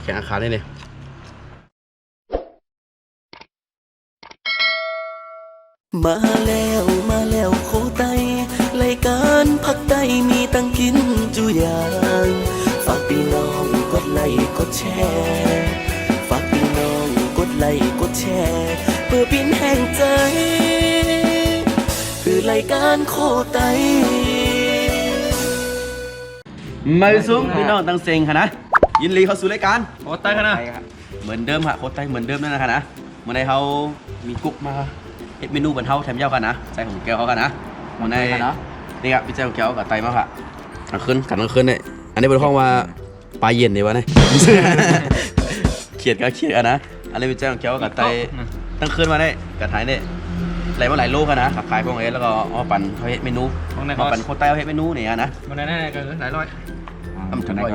แข่งอาคารได้เลยมาแล้วโคไตรายการพักใต้มีตั้งกินจุอย่างฝากพี่น้องกดไลค์กดแชร์ฝากพี่น้องกดไลค์กดแชร์เพื่อปินแห่งใจคือรายการโคไตมาซุ้มพี่น้องตั้งเซ็งค่ะนะยินดีเข้าสู่รายการ โอ้ตายขนาด เหมือนเดิมค่ะโคตรไตเหมือนเดิมนั่นนะคะนะเมื่อใดเขามีกุ๊กมาเฮ็ดเมนูบรรเทาแถมยาวกันนะใจของแก้วเขากันนะเมื่อใดนี่ครับพี่เจ้าของแก้วกับไตมาค่ะกลางคืนกันกลางคืนเนี่ยอันนี้เป็นห้องว่าปลาเย็นดีวะเนี่ยเขียดก็เขียดนะอันนี้พี่เจ้าของแก้วกับไตตั้งคืนมาเนี่ยกับไทยเนี่ยไหลมาหลายโลกันนะขับขายพวกนี้แล้วก็เอาปั่นเขาเฮ็ดเมนูมาปั่นโคตรไตเขาเฮ็ดเมนูเนี่ยนะ มันได้ก็หลายร้อย ทำถึงร้อย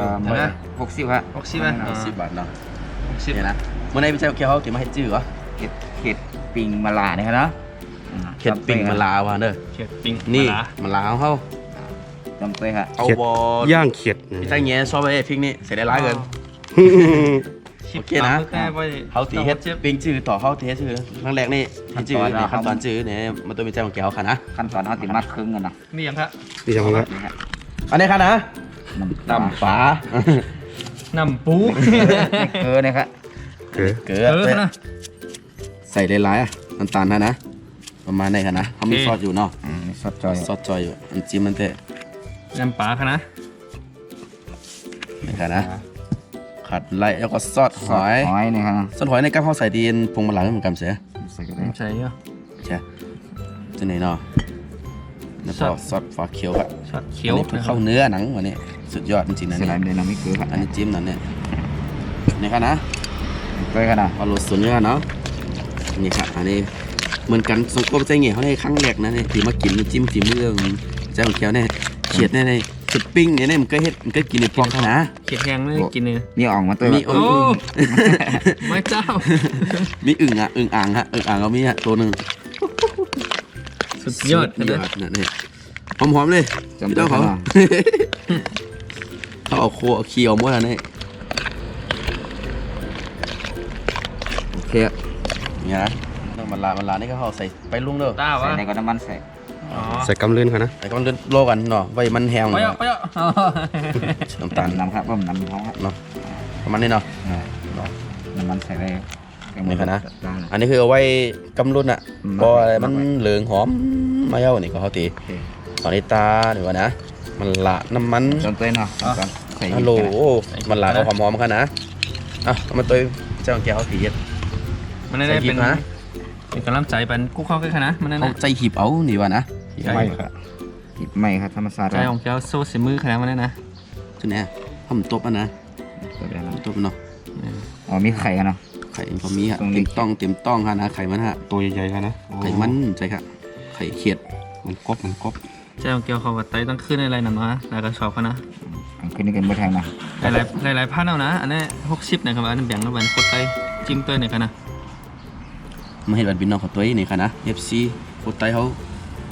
60ครับ60ไหม 10 บาทเนาะ 60 เนี่ยนะเมื่อไหร่พี่เจ้าเกี่ยวเขาถึงมาให้จื้อวะ เห็ดปิงมาลาเนี่ยครับเนาะ เข็ดปิ่งมะลาวะเด้อ เขียดปิ้ง นี่มะลาวเขา จำเป็นครับ เอาบย่างเขียด พี่ตั้งเงี้ยชอบไปพริกนี่เสียได้ร้ายเกินโอเคนะเขาตีเฮ็ดปิ่งจื้อต่อเขาตีเฮ็ดจื้อครั้งแรกนี่ที่จื้อเนี่ยขั้นตอนจื้อเนี่ยมาตัวพี่เจ้าของแก้วค่ะนะ ขั้นตอนเขาติดมัดครึ่งกันนะ นี่ยังครับ นี่จังครับ นี่ครับ อันนี้ค่ะนะ น้ำ น้ำปลา น้ำปู เกลือเนี่ยครับ เกลือนะใส่ได้ร้ายอ่ะน้ำตาลนะประมาณนี้ค่ะนะเขามีซอสอยู่เนาะ นี่ซอสจอย ซอสจอยอยู่อันจิ้มมันเตะ น้ำปลาค่ะนะ นี่ค่ะนะขัดไล่แล้วก็ซอสหอย หอยนี่ครับ ซอสหอยในกล้ามเขาใส่ดีนปรุงมาหลังเหมือนกันเสีย ใส่กันได้ ใช่เหรอ ใช่จะไหนเนาะแล้วก็ซอสฟ้าเขียวครับ ช็อตเขียว อันนี้เพิ่งเข้าเนื้อหนังวันนี้สุดยอดจริงๆนะ ใส่ นี่ ลายเดนามิกเกลือครับ อันนี้จิ้มนั่นเนี่ยนี่ครับนะ เกลือครับนะ เอาโรสนเนี่ยเนาะนี่ครับอันนี้เหมือนกันสงกรานต์ใจเงี้ยเขาในครั้งแรกนะเนี่ยที่มากินจิ้มฝีมือเจ้าของแก้วเนี่ยเฉียดเนี่ยเฉียดปิ้งเนี่ยมันก็เฮ็ดมันก็กินในปองเขานะ เขียดแห้งไม่กินเลย มีอ่องมาตัว มี โอ้ไม่เจ้า มีอึ่งอ่ะอึ่งอ่างฮะอึ่งอ่างก็มีอ่ะตัวหนึ่ง สุดยอด สุ นะ นะเนี่ยหอมๆเลย จำ พี่ เป็ เจ้านเขา ครับ เขาเอาโคเอาขี้เอาหมดแล้วเนี่ยโอเคอ่ะเนี่ยนะมันลานี่ก็เขาใส่ไปลุงเด้อ ต้าวะ ใส่ในก็น้ำมันใส่ อ๋อ ใส่กำลื่นเขานะ ไอ้ก้อนโลกันเนาะไว้มันแห้ง ไปอ่ะไปอ่ะ น้ำตาล น้ำครับเพิ่มน้ำท้องครับ เนาะประมาณนี้เนาะ น้ำมันใส่ได้ นี่ค่ะนะ อันนี้คือเอาไว้กำลุ่นอ่ะพออะไรมันเหลืองหอมมาเย้านี่ก็เขาตีตอนนี้ตาหรือว่านะมันละน้ำมัน จนเต้นเนาะใส่ ฮัลโหลมันละก็หอมๆกันนะอ่ะเอามาตัวเจ้าของแก้วเขาตีเฮ็ด มันได้เป็นเป็นกำลังใจเป็นกู้เข้ากันนะมันนั่น เขา นะ ใจหีบเอานี่ว่านะ ไม่ครับไม่ครับธรรมศาสตร์ ใจของแก้วโซ่สีมือขนาดมันนั่นนะ จุดนี้ทำตบอ่ะนะตบเนาะ อ๋อมีไข่กันเนาะ ไข่เขามีฮะ ตรงนี้ เต็มต้องฮะนะไข่มันฮะ ตัวใหญ่ๆกันนะ ไข่มันใช่ครับไข่เขียด มันกบ ใจของแก้วเขาวัดไตตั้งขึ้นอะไรนั่นวะแล้วก็ชอบเขานะ อันขึ้นนี่กันไม่แทงนะ หลายพันเอานะอันนี้60นะครับอันนี้แบ่งแล้วเป็นโคตรไตจิ้มเตยหน่อยกันนะ มาเห็นบันบินน้องเขาตัวนี่ค่ะนะ FC โคตรไตเขา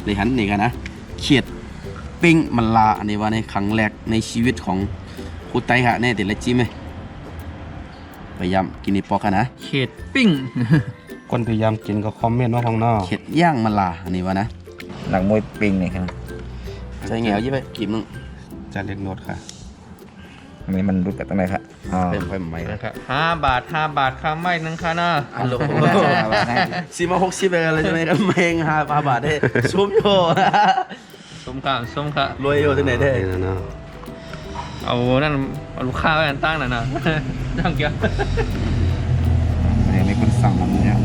เลยหันนี่ค่ะนะเขียดปิ้งมันลาอันนี้ว่าในครั้งแรกในชีวิตของโคตรไตฮะแน่แต่ละจิ้มไหมพยายามกินในปอกกันนะ เขตปิ้ง คนพยายามกินก็คอมเมนต์ว่าของนอก เขียดย่างมันลาอันนี้ว่านะ หลังมวยปิงนี่ครับ ใส่เหงียวยี่ไปกินนึง จะเล็กโนดค่ะ อันนี้มันรุดกับตั้งไหนครับอ๋อ เพิ่มไปใหม่นะ นะครับ5 บาท5 บาทค่าไม้นึงค่ะนะ ฮัลโหลซีมา60ไปอะไรใช่ไหมครับแมง5 บาทได้ชุ่มโย ส้มค่ะส้มค่ะ รวยโยที่ไหนได้ นี่นะเนาะ เอานั่นเอาลูกค้าไว้อันตั้งน่ะนะ ตั้งเกี่ยว อันนี้ไม่คุณสั่งมันเนี่ย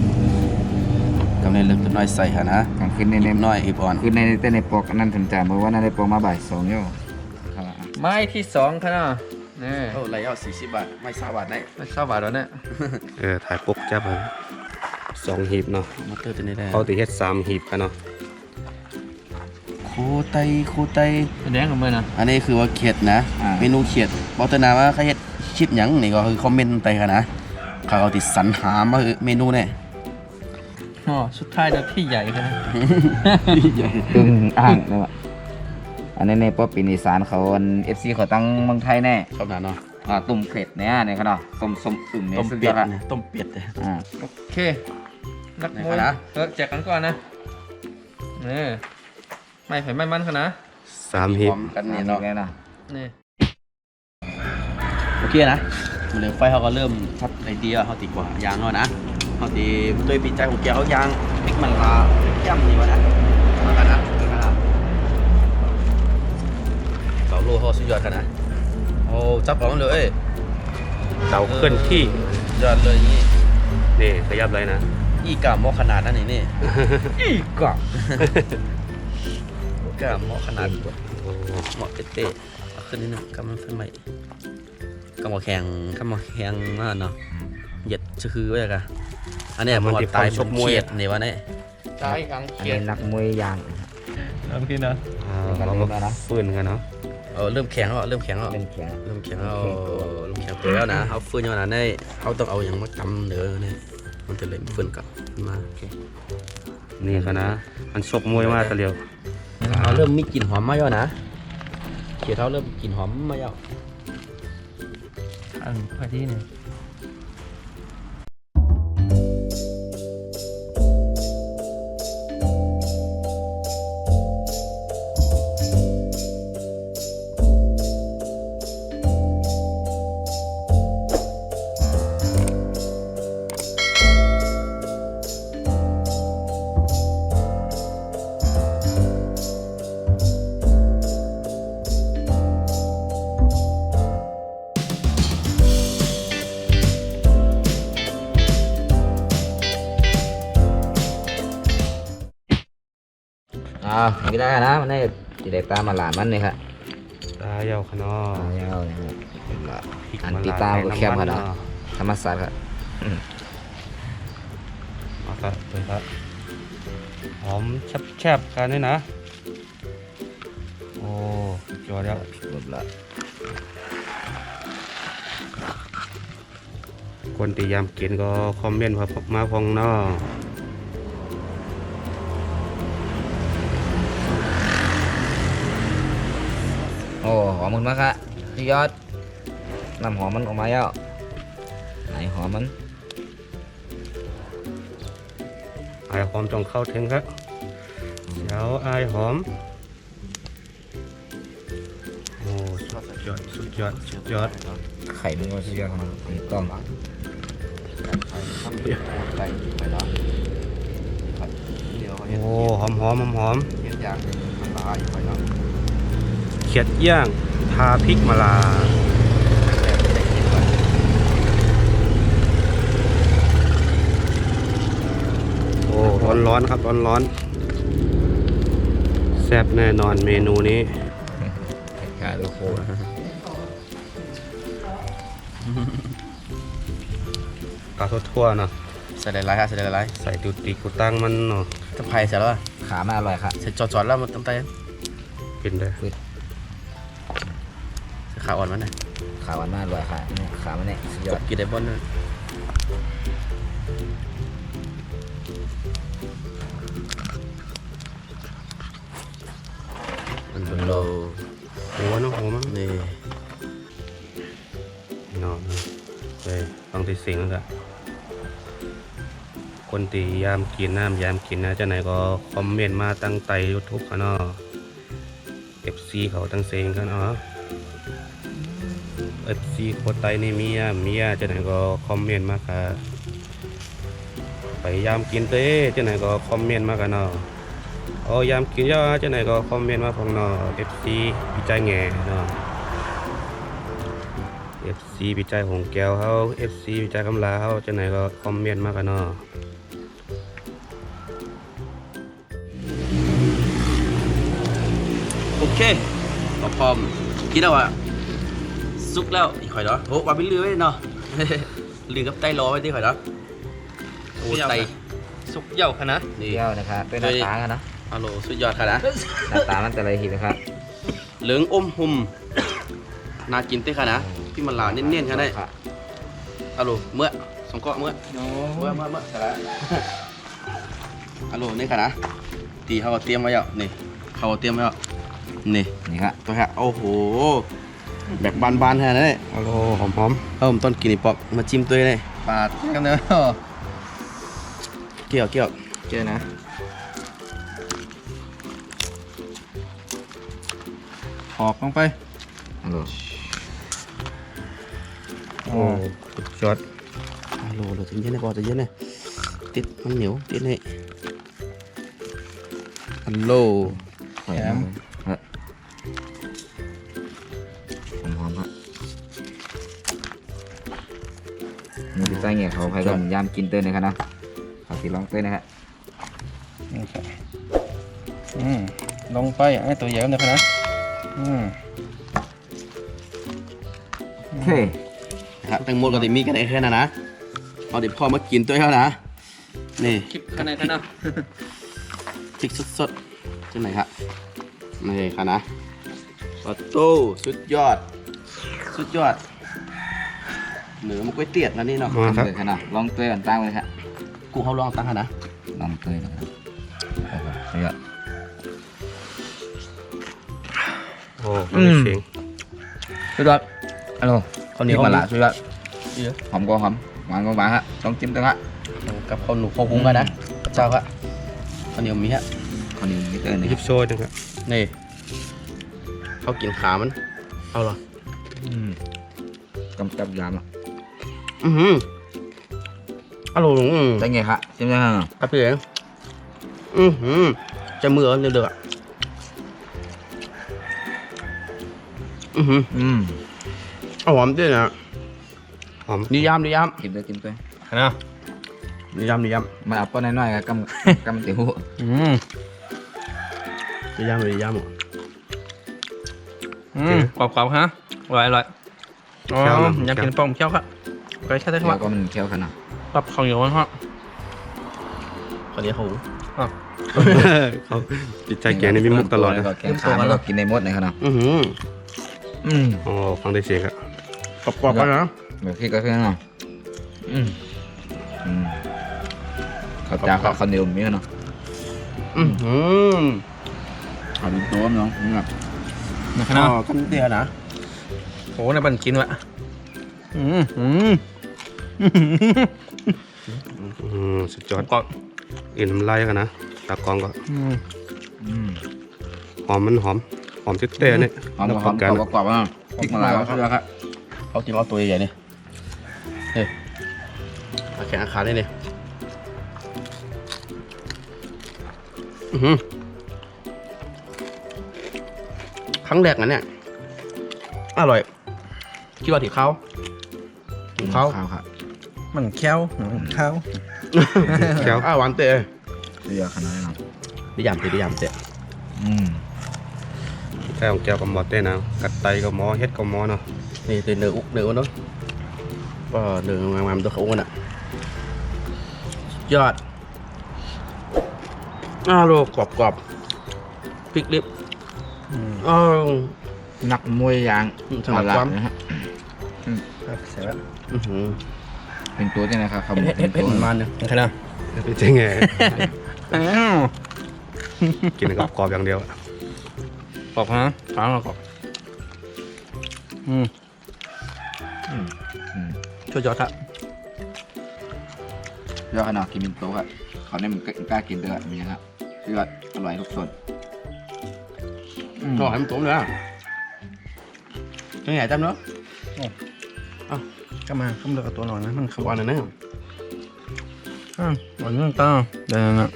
กำเนิดเล็กน้อยใส่ฮะนะ กลางคืนใน เล็กน้อยอีบอ่อน คือในเต้นในปอกอันนั้นถึงจ่าเมื่อวันนั้นในปอกมาบ่าย2โย ไม้ที่2ค่ะนะนี่ โอ้ไรเอา40 บาทไม่20 บาทได้ ไม่ชอบบาทแล้วเนี่ย ถ่ายปกจับเลย2หีบเนาะ มอเตอร์ตัวนี้ได้ เขาตีเฮ็ด3หีบกันเนาะ โคไต เป็นแดงกับมือนะ อันนี้คือว่าเขียดนะเมนูเขียดบอกเตอร์นาว่าเขาเฮ็ดคลิปหยังนี่ก็คือคอมเมนต์ไปกันนะเขาเอาติดสรรหามาเมนูเนี่ย อ๋อสุดท้ายจะที่ใหญ่ค่ะนะ ตึงอ่างนะวะอันนี้ในปอกปีนิสานเขาFC เขาตั้งเมืองไทยแน่ ชอบหนาเนาะ ตุ่มเผ็ดเนี่ยเนี่ยครับเนาะส้มอึ่งเนี่ย ต้ม สุดย เป็ อ ด ดละ เนี่ยต้มเป็ดเนี่ย โอเคนักมวย ไหนคะนะ แจกกันก่อนนะนี่ไม่ไผ่ไม่มันกันนะ 3 พ หิ ร้ บ อมกัน นี่ นี่ เนาะ เนาะ นี่ โอเคนะมันเลยไฟเขาก็เริ่มชัดไอเดียเขาตีกว่ายางเขานะเขาตีด้วยปีใจของแกเขายางพริกมันลาย่ำนี่วะนะมากันนะเสาโลเขาสุดยอดกันนะโอ้จับของเลย เตาเคลื่อนที่ ยอดเลยนี่ นี่ขยับเลยนะ อีกาหม้อขนาดนั้นนี่ อีกก็ กาหม้อขนาดหม้อเตะๆเอาขึ้นนิดนึงกำมันไฟใหม่กำหม้อแข็งมากเนาะเหยียดจะคือไว้กันอันเนี้ยมันตายชกมวยเนี่ยวะเนี่ย ใช่กัง อัน เขีย นี้ น นักมวยยาง น้ำกินนะ เรามาฟื้นกันเนาะ เริ่มแข็งแล้ว เป็นแข็ง เริ่มแข็งตัวแล้วนะเขาฟื้นอย่างนั้นได้เขาต้องเอาอย่างมากำเนื้อเนี่ยมันจะเลยฟื้นกลับมา นี่กันนะมันชกมวยมากตะเลียว เขาเริ่มมีกลิ่นหอมมาแล้วนะเขียวเท้าเริ่มกลิ่นหอมมาแล้ว อันพอดีเนี่ย ไม่ได้นะมันได้จะได้ตามมาหลานมันเลยครับ ตาเยาวขนอ ตายาวเนี่ยครับ พริก อัน มะ ตี ลา ตามก็ ใส่ แคบขนาด เนาะ ธรรมศาสตร์ครับ เอาครับเลยครับหอมแฉบๆกันด้วยนะโอ้สุดยอดแล้ว หมดละ คนที่ยามกินก็คอมเมนต์มาพองเนาะ โอ้หอมมันมากครับพี่ยอดน้ำหอมมันออกมาแล้วไหนหอมมัน อายหอมจงเข้าถึงครับเดี๋ยวอายหอมโอ้สุดยอด ไข่มันก็สุดยอดของมันถูกต้อง โอ้หอม เย็นอย่างมันลายไปแล้ว เขียดย่างทาพริกมะลาโอ้ร้อนครับร้อนแซ่บแน่นอนเมนูนี้ ขายโลโก้ กาทั่วๆเนาะ ใส่หลายๆครับใส่หลาย ใส่ตุติกุตังมันเนาะ ๆถ้าไผ่เสร็จแล้ว ขามันอร่อยครับ เสร็จจอดๆแล้วมันตั้งแต่ เป็นได้ ขาอ่อนมันนะ ขามันอร่อยค่ะเนี่ยขามันเนี่ยสุดย ก อด ดกินได้บนเลยมันเป็นโล หัวเนาะหัวมัน นี่ เนาะเลยต้องติดสิงแล้วคนตียามกินน้ำยามกินนะเจ้าไหนก็คอมเมนต์มาตั้งไต YouTube กันเนาะ FC เขาตั้งเสียงกันเนาะ FC โคตรไตนี่เมียเจ้าไหนก็คอมเมนต์มาค่ะไปยามกินเต้เจ้าไหนก็คอมเมนต์มากันเนาะยามกินเยอะเจ้าไหนก็คอมเมนต์มาพองเนาะ FC วิจัยแง่เนาะ FC วิจัยของแก้วเขา FC วิจัยคำลาเขาเจ้าไหนก็คอมเมนต์มากันเนาะ โอเคพร้อมกินแล้วอ่ะสุกแล้วอีกข่อยเนาะโอ้วาบิลือไว้เนาะ ลือกับไตรอไว้ที่ข่อยเนาะโอ้ไต สุกเหย่าขนาด นี่ เยี่ยวนะครับเป็นหน้าตากันนะ ฮัลโหลสุดยอดค่ะนะ หน้าตามันแต่ละทีนะครับ เหลืองอมหุ่มน่ากินเต้ค่ะนะพี่มันลาเน้นๆค่ะได้ฮัลโหลเมื่อสองเกาะเมื่อใช่แล้ว ฮัลโหลนี่ค่ะนะตีเขาเตรียมไว้แล้วนี่เขาเตรียมไว้แล้วนี่ นี่ครับ ตัวฮะโอ้โห แบบบานๆแทนนั่นแหละ โอ้โหหอม ผมต้นกินอีปอกมาจิ้มตัวเลย ปาดกันเนอะ เกี่ยว เจอนะ ออกลงไป ฮัลโหล ๆโอ้สุดยอด ฮัลโหลถึงเย็นเลยบอกจะเย็นเลยติดมันเหนียวติดเลยฮัลโหล หอยนางรมฮะหอมๆฮะนี่คือใจเงี้ยเขาใครก็ยามกินเต้นนะครับนะเขาสิลองเต้นนะครับ นี่ครับลงไปไอ้ตัวใหญ่กันนะอืม โอเค ครับแตงโมกับติมีกันได้แค่นั้นนะเอาเดี๋ยวพ่อมากินตัวเขานะนี่ คลิปคะแนนกันเนาะ พริกสดๆจังไหนครับนี่ค่ะนะปอโต้สุดยอดเหนือมันก๋วยเตี๋ยวนะนี่เนาะ มาครับ เต้นขนาดลองเต้นกันตั้งเลยครับ กูเขาลองตั้งค่ะนะ ลองเต้นนะครับเฮ้ย โอ้ไม่เสียง สุดยอดฮัลโหล ข้าวเหนียว มาละสุดยอด เยอะ หอมก็หอมหวานก็หวานฮะต้องจิ้มตั้งฮะ กับข้าวหนูข้าวหุงกันนะเจ้าครับข้าวเหนียวมีฮะ คนนี้ไม่เต้น ยิ นะ บโชยนะครับ นี่เขากินขามันเอาเหรอก ำจับยามอ่ะ อร่อย ได้ไงครับจิ้มได้ฮะ ครับพี่เอ๋จะมือเดือดอ่ะเอาหอมด้วยนะ หอม นิยาม กินด้วยกินด้วย นะ นิยาม มันเอาป้อนน้อยๆครับกำติ๋ว นิยาม กรอบๆฮะอร่อยอ๋ออยากกินปองเคี้ยวครับไปแค่ได้ค แล้ รับ วก็มันเคี้ยวขนาด ปรับข้าวเหนียวมันฮะ ข้าวเหนียวเขาหุง เขาจิตใจแกนี่มีมุกตลอดนะ แกงขาแล้วก็กินในมดในขนาด โอ้ฟังได้เสียงครับ กรอบๆกันนะ แบบที่ก็คือเนาะเขาจ้าเขาเหนียวมีเนาะเขาดูโต๊ะเนาะนี่แบบ นะครับ กันเดียวนะ โอ้ในบันกินวะ สุดยอด กรอบ อินน้ำลายกันนะตากองก็หอมมันหอมเต้ๆเนี่ย หอมกรอบๆอ่ะพริกมาลายก็สุดยอดครับ เขาจิ้มเอาตัวใหญ่ๆนี่เอาแขนขาได้เนี่ยครั้งแรกนะเนี่ยอร่อยคิดว่าถี่เขา ครับ มันเคี้ยวข้าว แก้ว หวานเตะ สุดยอดขนาดนั้น นิยามเตะ แก้วของแก้วกับหมอเต้นะกัดไตกับหมอเฮ็ดกับหมอเนาะ นี่เนื้ออุกเนื้อเนาะก็เนื้องามๆตัวเขาอ้วนอ่ะยอดโลกรอบพริกลิบนักมวยยาง สำหรับความ นะฮะ เสร็จแล้ว เป็นตัวนี่นะครับ เผ็ดมันเนี่ย ขนาด เป็นจังไงกินกับกรอบอย่างเดียว กรอบฮะฟังเรากรอบช่วยยอดครับ ยอดขนาดกินเป็นโต๊ะครับเขาเนี่ยมันกล้ากินเด้อมีนะครับสุดยอดอร่อยทุกส่วน ก็ให้มันต้มเลยจังไงจำเนาะ ก็มาข้ามเลือกตัวหน่อยนะมัน ขวานนะเนี่ย หวานตั้งเดี๋ยวนะ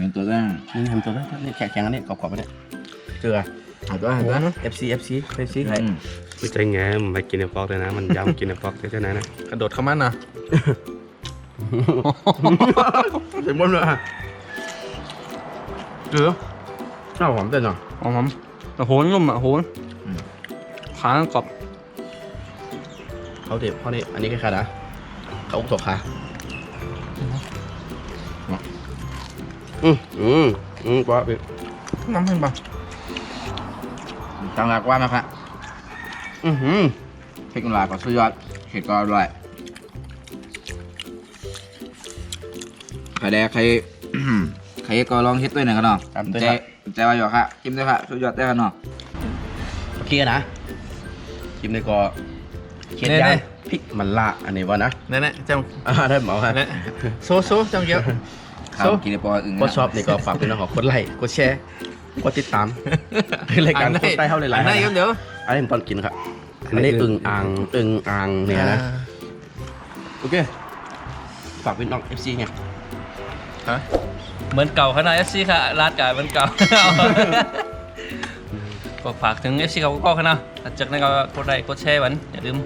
เป็นตัวแรก นี่ทำตัวได้นี่แข็งๆอันนี้กรอบๆอันนี้เกลือ เอาตัว FC ใคร ไม่ใจแง่ไม่กินในฟอกเลยนะ มันยำกินในฟอกเท่านั้นนะ กระโดดเข้ามันนะ เต็มหมดเลยเกลือหอมเต้นหรอ หอมโหนนุ่มอ่ะโหนขากรอบ เขาเด็บเขานี่อันนี้แค่ขานะเขาอุกตกขาว่าไป น้ำให้บ้าง จังหลักว่านะครับพริกน้ำลายก็สุดยอดเผ็ดก็อร่อยใครได้ใครก็ลองเฮ็ดด้วยหน่อยกันเนาะใจว่าอยู่ครับจิ้มด้วยครับสุดยอดได้กันเนาะ โอเคนะ จิ้มในก็เขียนย่างพริกมันละอันนี้วะนะ นั่นแหละจัง ได้เหมาฮะ นั่นโซจังเกียว ข้าวกินในปออึ่ง ก็ชอบนี่ก็ฝากพี่น้องขอกดไลค์กดแชร์กดติดตามรายการโคตรใต้เท่าหลายๆ อันไหนครับเดี๋ยว อันนี้ผมตอนกินครับอันนี้อึ่งอ่างเนี่ยนะโอเคฝากพี่น้อง FC ไง ฮะเหมือนเก่าขนาด FC ค่ะร้านกาเหมือนเก่า ก็ฝากถึง FC เขาก็ขนาดจากนั้นก็กดไลค์กดแชร์บันอย่าลืม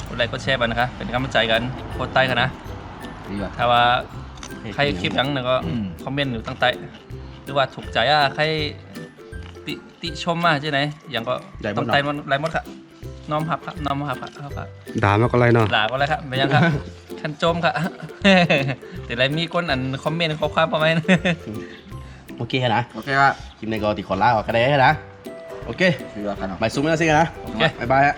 กดไลค์กดแชร์บันนะคะเป็นกำลังใจกันโคตรใต้กันนะ ดีกว่า ถ้าว่าใครคลิปยังเนี่ยก็คอมเมนต์อยู่ตั้งใต้หรือว่าถูกใจใครติชมมาใช่ไหนอย่างก็ตั้งใต้มันไรหมดค่ะน้อมหับครับน้อมหับครับ ด่ามาก็ไรเนาะ ด่าก็แล้วครับไม่ยังครับคันโจมค่ะ แต่ไรมีคนอันคอมเมนต์ข้อความประมาณ โอเคนะ โอเคครับ คลิปในก็ติดขอลาออกกันได้นะโอเค ดีกว่ากันเนาะ บายซูมไม่ต้องซิกันนะ โอเค บ๊ายบายฮะ